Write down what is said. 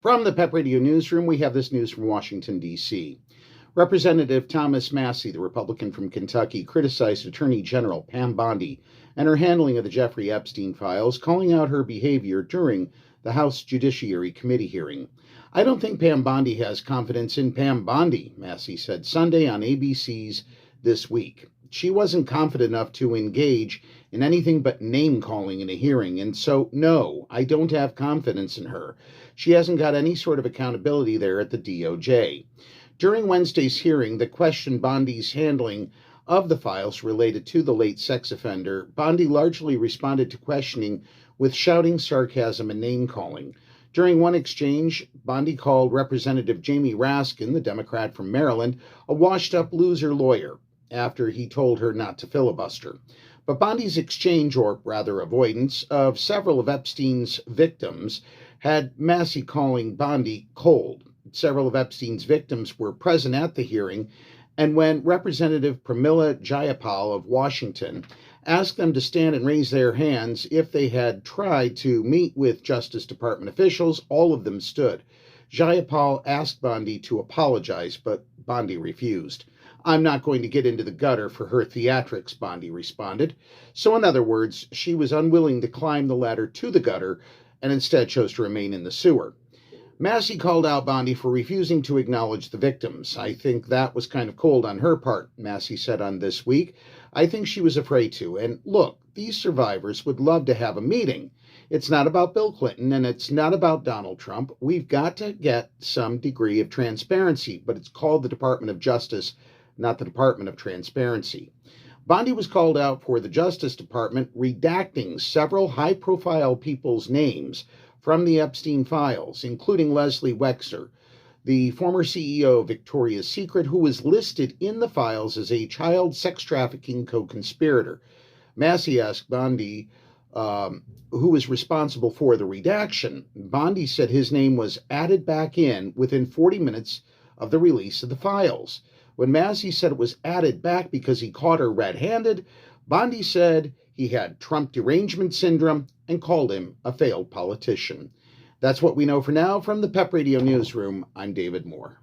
From the PEP Radio Newsroom, we have this news from Washington, D.C. Representative Thomas Massie, the Republican from Kentucky, criticized Attorney General Pam Bondi and her handling of the Jeffrey Epstein files, calling out her behavior during the House Judiciary Committee hearing. "I don't think Pam Bondi has confidence in Pam Bondi," Massie said Sunday on ABC's This Week. "She wasn't confident enough to engage in anything but name-calling in a hearing, and so, no, I don't have confidence in her. She hasn't got any sort of accountability there at the DOJ." During Wednesday's hearing that questioned Bondi's handling of the files related to the late sex offender, Bondi largely responded to questioning with shouting, sarcasm, and name-calling. During one exchange, Bondi called Representative Jamie Raskin, the Democrat from Maryland, a washed-up loser lawyer after he told her not to filibuster. But Bondi's exchange, or rather avoidance, of several of Epstein's victims had Massie calling Bondi cold. Several of Epstein's victims were present at the hearing, and when Representative Pramila Jayapal of Washington asked them to stand and raise their hands if they had tried to meet with Justice Department officials, all of them stood. Jayapal asked Bondi to apologize, but Bondi refused. "I'm not going to get into the gutter for her theatrics," Bondi responded. So in other words, she was unwilling to climb the ladder to the gutter and instead chose to remain in the sewer. Massie called out Bondi for refusing to acknowledge the victims. "I think that was kind of cold on her part," Massie said on This Week. "I think she was afraid to. And look, these survivors would love to have a meeting. It's not about Bill Clinton and it's not about Donald Trump. We've got to get some degree of transparency, but it's called the Department of Justice, not the Department of Transparency." Bondi was called out for the Justice Department redacting several high-profile people's names from the Epstein files, including Leslie Wexner, the former CEO of Victoria's Secret, who was listed in the files as a child sex trafficking co-conspirator. Massie asked Bondi who was responsible for the redaction. Bondi said his name was added back in within 40 minutes of the release of the files. When Massie said it was added back because he caught her red-handed, Bondi said he had Trump derangement syndrome and called him a failed politician. That's what we know for now. From the PEP Radio Newsroom, I'm David Moore.